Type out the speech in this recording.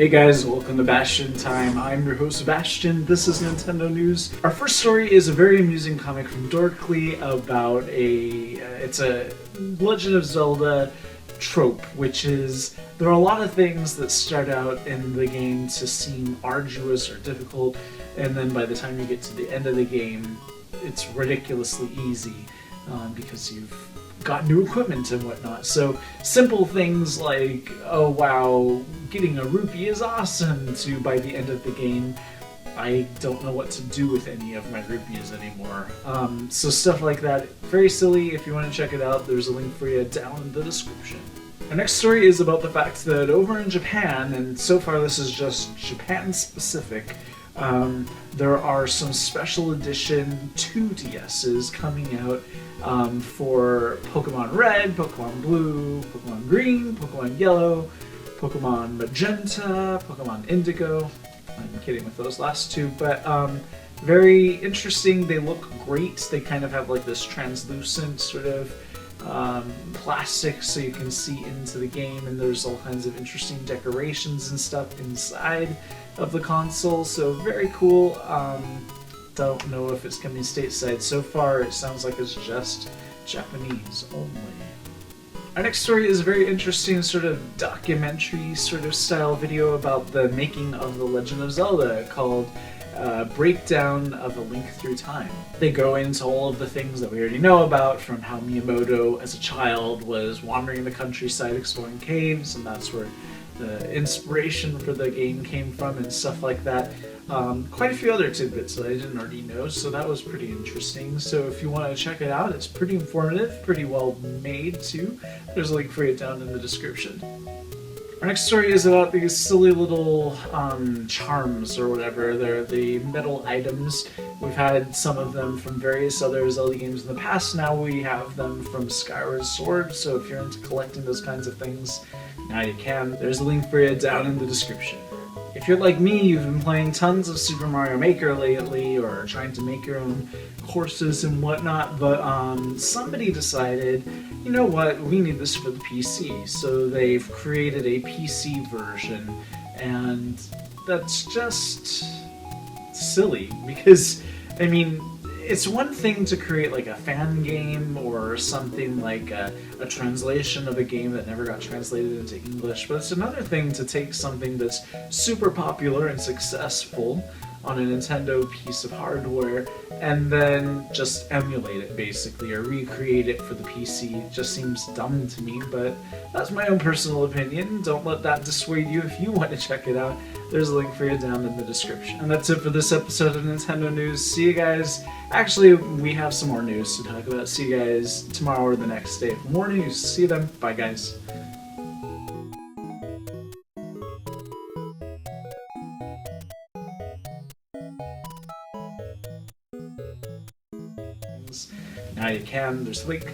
Hey guys, welcome to Bastion Time. I'm your host Bastion. This is Nintendo News. Our first story is a very amusing comic from Dorkly about it's a Legend of Zelda trope, which is there are a lot of things that start out in the game to seem arduous or difficult, and then by the time you get to the end of the game, it's ridiculously easy because you've got new equipment and whatnot. So simple things like, oh wow, getting a rupee is awesome, to by the end of the game, I don't know what to do with any of my rupees anymore. So stuff like that, very silly. If you want to check it out, there's a link for you down in the description. Our next story is about the fact that over in Japan, and so far this is just Japan specific, there are some special edition 2DSs coming out for Pokemon Red, Pokemon Blue, Pokemon Green, Pokemon Yellow, Pokemon Magenta, Pokemon Indigo. I'm kidding with those last two, but very interesting. They look great. They kind of have like this translucent sort of plastic so you can see into the game, and there's all kinds of interesting decorations and stuff inside of the console, so very cool. Don't know if it's coming stateside. So far it sounds like it's just Japanese only. Our next story is a very interesting sort of documentary sort of style video about the making of The Legend of Zelda called Breakdown of A Link Through Time. They go into all of the things that we already know about, from how Miyamoto as a child was wandering the countryside exploring caves, and that's where the inspiration for the game came from and stuff like that. Quite a few other tidbits that I didn't already know, so that was pretty interesting. So if you want to check it out, it's pretty informative, pretty well made too. There's a link for it down in the description. Our next story is about these silly little charms or whatever. They're the metal items. We've had some of them from various other Zelda games in the past. Now we have them from SKYWARD Sword, so if you're into collecting those kinds of things, now you can. There's a link for you down in the description. If you're like me, you've been playing tons of Super Mario Maker lately, or trying to make your own courses and whatnot, but somebody decided, you know what, we need this for the PC, so they've created a PC version, and that's just silly, because, I mean, it's one thing to create like a fan game or something like a translation of a game that never got translated into English, but it's another thing to take something that's super popular and successful on a Nintendo piece of hardware and then just emulate it basically, or recreate it for the PC. It just seems dumb to me, but that's my own personal opinion. Don't let that dissuade you. If you want to check it out, there's a link for you down in the description. And that's it for this episode of Nintendo News. See you guys. Actually, we have some more news to talk about. See you guys tomorrow or the next day for more news. See you then. Bye guys. Now you can. There's a link.